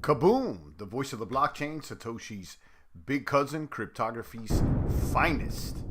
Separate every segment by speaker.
Speaker 1: Kaboom! The voice of the blockchain, Satoshi's big cousin, cryptography's finest.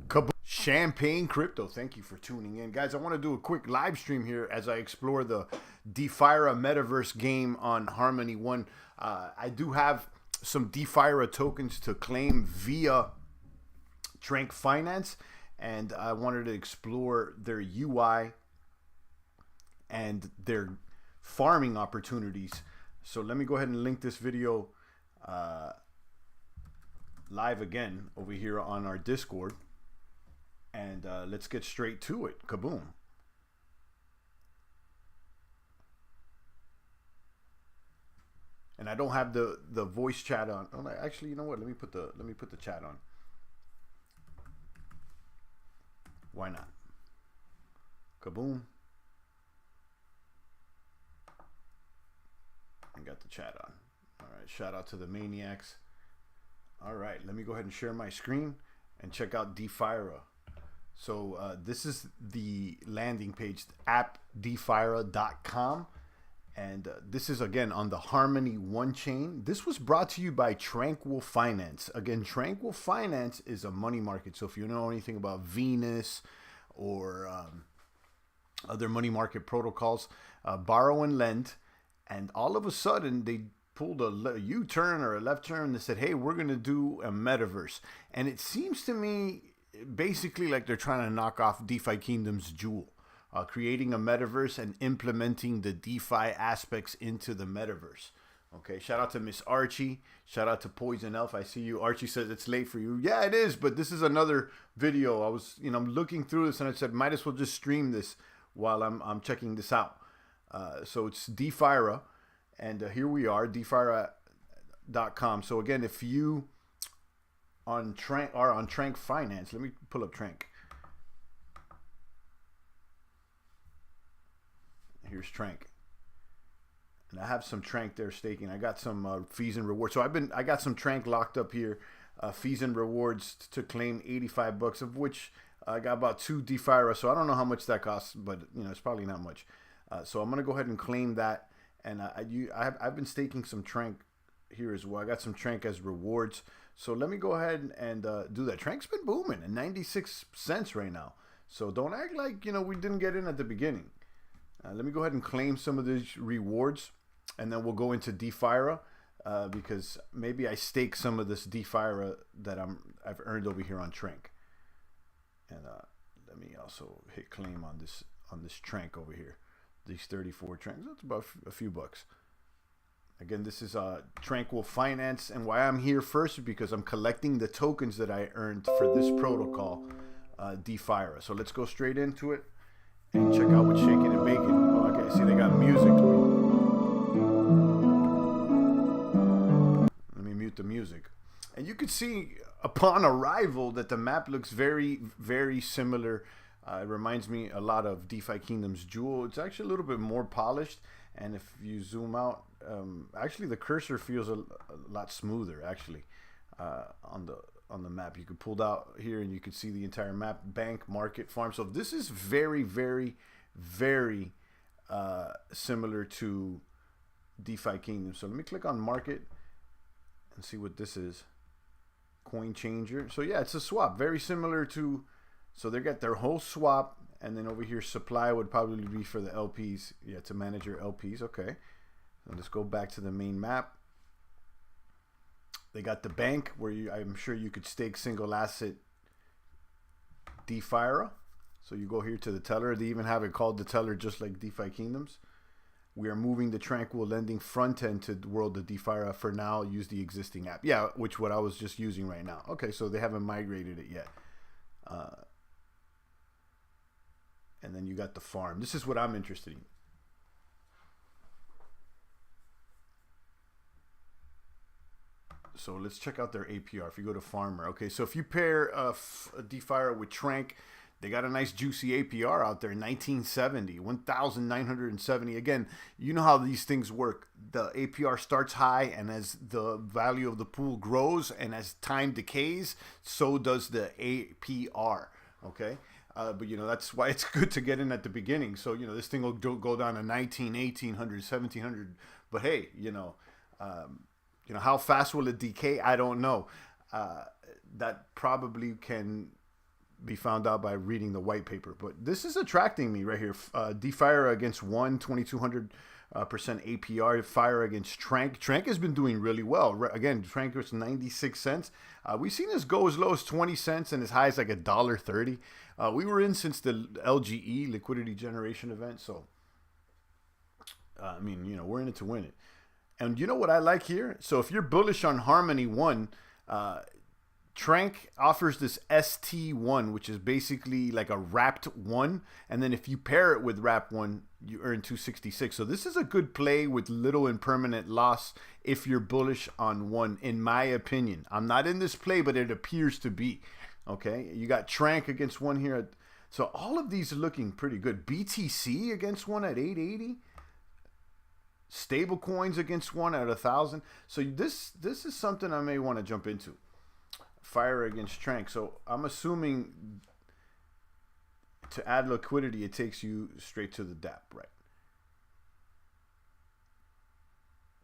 Speaker 1: Kaboom! Champagne Crypto. Thank you for tuning in. Guys, I want to do a quick live stream here as I explore the Defira Metaverse game on Harmony One. I do have some Defira tokens to claim via Trank Finance, and I wanted to explore their UI and their farming opportunities. So let me go ahead and link this video live again over here on our Discord, and let's get straight to it. Kaboom. And I don't have the voice chat on. Oh, actually, you know what? Let me put the chat on. Why not? Kaboom. I got the chat on. All right, shout out to the maniacs. All right, let me go ahead and share my screen and check out Defira. So this is the landing page, appdefira.com. And this is, again, on the Harmony One chain. This was brought to you by Tranquil Finance. Again, Tranquil Finance is a money market. So if you know anything about Venus or other money market protocols, borrow and lend. And all of a sudden, they pulled a U-turn or a left turn. They said, hey, we're going to do a metaverse. And it seems to me basically like they're trying to knock off DeFi Kingdom's Jewel. Creating a metaverse and implementing the DeFi aspects into the metaverse. Okay, shout out to Miss Archie. Shout out to Poison Elf. I see you. Archie says it's late for you. Yeah, it is, but this is another video. I was, I'm looking through this and I said, might as well just stream this while I'm checking this out. So it's Defira, and here we are, Defira.com. So again, if you are on Trank Finance, let me pull up Trank. Here's Trank, and I have some Trank there staking. I got some fees and rewards. So I got some Trank locked up here, fees and rewards to claim 85 bucks, of which I got about 2 Defira. So I don't know how much that costs, but it's probably not much. So I'm gonna go ahead and claim that, and I've been staking some Trank here as well. I got some Trank as rewards. So let me go ahead and do that. Trank's been booming at 96 cents right now. So don't act like we didn't get in at the beginning. Let me go ahead and claim some of these rewards, and then we'll go into Defira because maybe I stake some of this Defira that I've earned over here on Trank. And let me also hit claim on this Trank over here. These 34 Tranks. That's about a few bucks. Again, this is Tranquil Finance, and why I'm here first is because I'm collecting the tokens that I earned for this protocol, Defira. So let's go straight into it and check out what's shaking and baking. Oh, okay, see they got music. Let me mute the music. And you can see upon arrival that the map looks very, very similar. It reminds me a lot of DeFi Kingdom's Jewel. It's actually a little bit more polished, and if you zoom out, actually the cursor feels a lot smoother actually on the map. You could pull out here and you could see the entire map, bank, market, farm. So this is very, very, very similar to DeFi Kingdom. So let me click on market and see what this is. Coin changer. So yeah, it's a swap, very similar to. So they got their whole swap, and then over here supply would probably be for the LPs. Yeah, to manage your LPs. Okay. So let's go back to the main map. They got the bank where I'm sure you could stake single asset Defira. So you go here to the teller. They even have it called the teller, just like DeFi Kingdoms. We are moving the Tranquil Lending front end to the world of Defira. For now, use the existing app. Yeah, what I was just using right now. Okay, so they haven't migrated it yet. And then you got the farm. This is what I'm interested in. So let's check out their APR. If you go to Farmer, okay. So if you pair a Defira with Trank, they got a nice juicy APR out there, 1970, 1,970. Again, you know how these things work. The APR starts high, and as the value of the pool grows and as time decays, so does the APR. Okay. But that's why it's good to get in at the beginning. So this thing will go down to 19, 1800, 1700. But hey, You know, how fast will it decay? I don't know. That probably can be found out by reading the white paper. But this is attracting me right here. Defira against 2,200% APR. Fire against Trank. Trank has been doing really well. Again, Trank was 96 cents. We've seen this go as low as 20 cents and as high as like $1.30. We were in since the LGE, liquidity generation event. So, I mean, you know, we're in it to win it. And you know what I like here? So if you're bullish on Harmony 1, Trank offers this ST1, which is basically like a wrapped 1. And then if you pair it with wrap 1, you earn 266. So this is a good play with little impermanent loss if you're bullish on 1, in my opinion. I'm not in this play, but it appears to be. Okay, you got Trank against 1 here. So all of these are looking pretty good. BTC against 1 at 880. Stable coins against 1 at 1,000. So this is something I may want to jump into. Fire against Trank. So I'm assuming to add liquidity, it takes you straight to the DApp, right?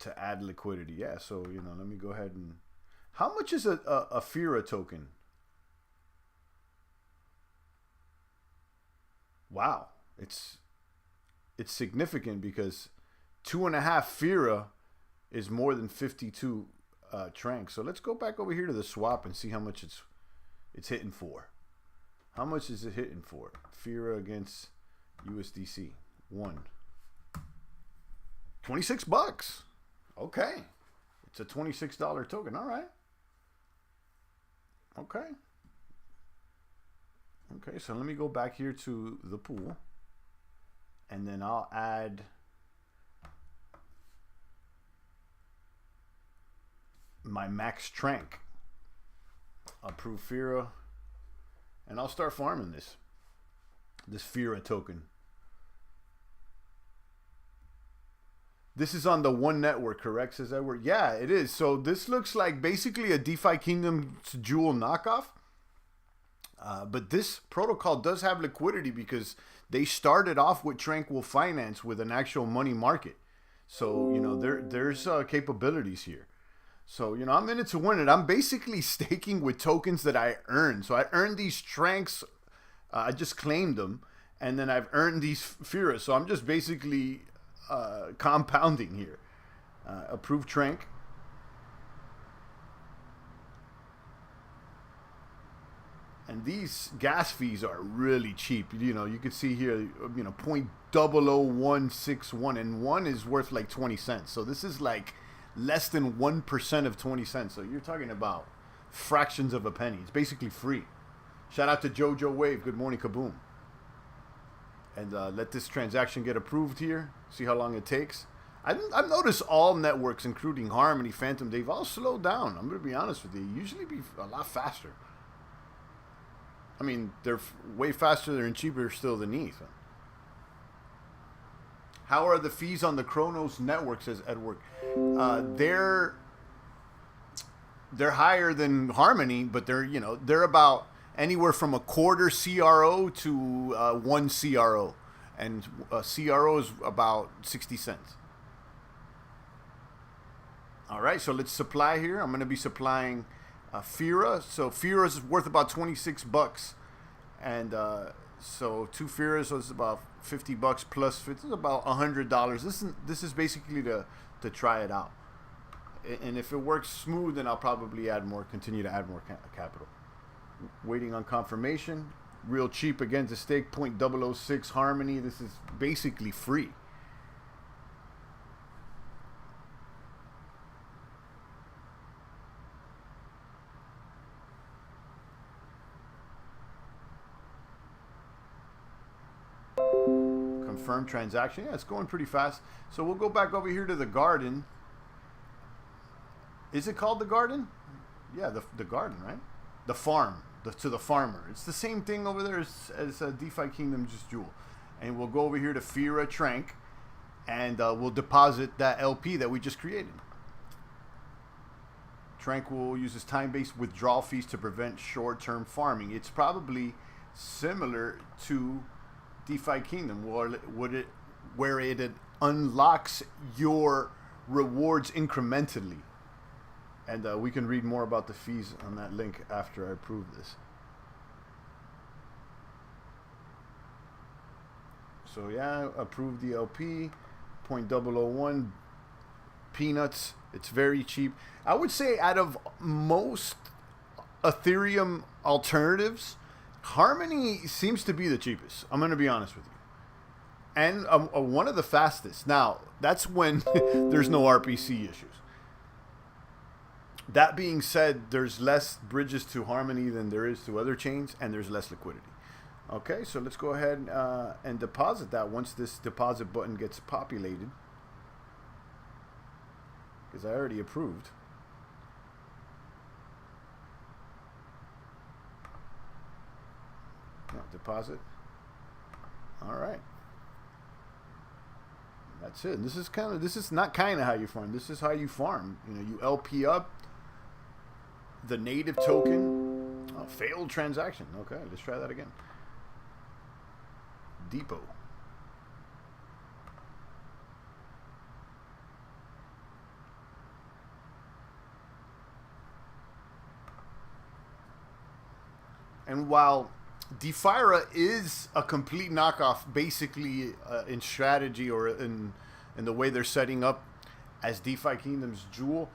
Speaker 1: To add liquidity, yeah. So, you know, let me go ahead and... How much is a Defira token? Wow. It's significant because 2.5 Defira is more than 52 Trank. So let's go back over here to the swap and see how much it's hitting for. How much is it hitting for? Defira against USDC. 26 bucks. Okay. It's a $26 token. All right. Okay. Okay, so let me go back here to the pool. And then I'll add my max Trank. Approve Defira. And I'll start farming this Defira token. This is on the One Network, correct? Says Edward. Yeah, it is. So this looks like basically a DeFi Kingdom's Jewel knockoff. But this protocol does have liquidity because they started off with Tranquil Finance with an actual money market. So, you know, there's capabilities here. So, you know, I'm in it to win it. I'm basically staking with tokens that I earned. So I earned these Tranks. I just claimed them. And then I've earned these Defira. So I'm just basically compounding here. Approve Trank. And these gas fees are really cheap. You know, you can see here, you know, 0.00161, and 1 is worth like 20 cents. So this is like less than 1% of 20 cents. So you're talking about fractions of a penny. It's basically free. Shout out to Jojo Wave. Good morning, Kaboom. And let this transaction get approved here. See how long it takes. I've noticed all networks, including Harmony, Phantom, they've all slowed down. I'm going to be honest with you. Usually be a lot faster. I mean, they're way faster and cheaper still than ETH. How are the fees on the Kronos network, says Edward? They're higher than Harmony, but they're about anywhere from a quarter CRO to 1 CRO. And CRO is about 60 cents. All right, so let's supply here. I'm going to be supplying Defira. So Defira is worth about 26 bucks. And so 2 Defiras is about 50 bucks plus it's about $100. This is basically to try it out. And if it works smooth, then I'll probably continue to add more capital. Waiting on confirmation. Real cheap again to stake 0.006 Harmony. This is basically free. Confirm transaction. Yeah, it's going pretty fast. So we'll go back over here to the garden. Is it called the garden? Yeah, the garden, right? The farm. To the farmer. It's the same thing over there as DeFi Kingdom's Jewel. And we'll go over here to Defira Trank. And we'll deposit that LP that we just created. Tranquil uses time-based withdrawal fees to prevent short-term farming. It's probably similar to DeFi Kingdom, where it unlocks your rewards incrementally. And we can read more about the fees on that link after I approve this. So yeah, approve the LP, 0.001, peanuts. It's very cheap. I would say out of most Ethereum alternatives, Harmony seems to be the cheapest. I'm going to be honest with you. And one of the fastest. Now, that's when there's no RPC issues. That being said, there's less bridges to Harmony than there is to other chains, and there's less liquidity. Okay, so let's go ahead and deposit that once this deposit button gets populated. Because I already approved. Yeah, deposit. All right. That's it. This is not kind of how you farm. This is how you farm. You know, you LP up the native token. Failed transaction. Okay, let's try that again. Depot. And while Defira is a complete knockoff, basically in strategy or in the way they're setting up as DeFi Kingdom's Jewel,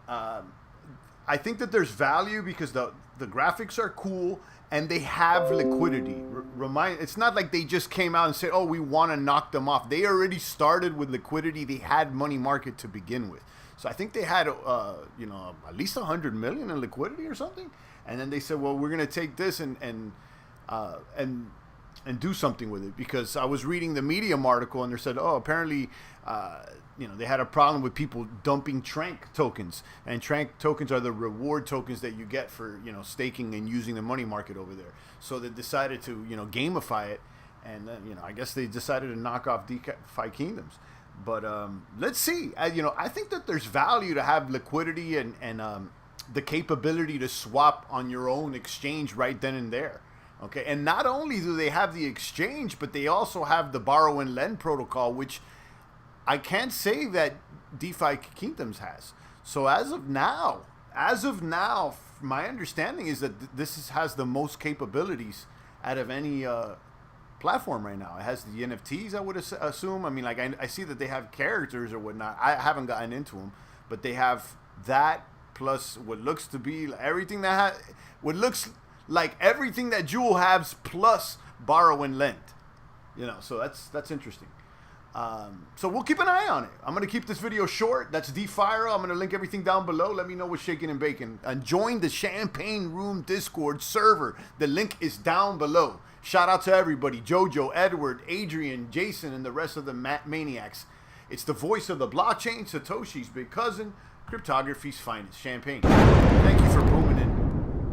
Speaker 1: I think that there's value because the graphics are cool and they have liquidity. It's not like they just came out and said, "Oh, we want to knock them off." They already started with liquidity. They had money market to begin with, so I think they had you know, at least 100 million in liquidity or something. And then they said, "Well, we're gonna take this and do something with it," because I was reading the Medium article and they said, "Oh, apparently, you know, they had a problem with people dumping Trank tokens, and Trank tokens are the reward tokens that you get for, you know, staking and using the money market over there." So they decided to, you know, gamify it, and then, you know, I guess they decided to knock off DeFi Kingdoms. But let's see. You know, I think that there's value to have liquidity and the capability to swap on your own exchange right then and there. Okay, and not only do they have the exchange, but they also have the borrow and lend protocol, which I can't say that DeFi Kingdoms has. So as of now, my understanding is that this has the most capabilities out of any platform right now. It has the NFTs, I would assume. I mean, like I see that they have characters or whatnot. I haven't gotten into them, but they have that plus what looks to be everything that what looks like everything that Jewel has plus borrow and lend. You know, so that's interesting. So we'll keep an eye on it. I'm going to keep this video short. That's Defira. I'm going to link everything down below. Let me know what's shaking and baking. And join the Champagne Room Discord server. The link is down below. Shout out to everybody. Jojo, Edward, Adrian, Jason, and the rest of the maniacs. It's the voice of the blockchain, Satoshi's big cousin, cryptography's finest, Champagne. Thank you for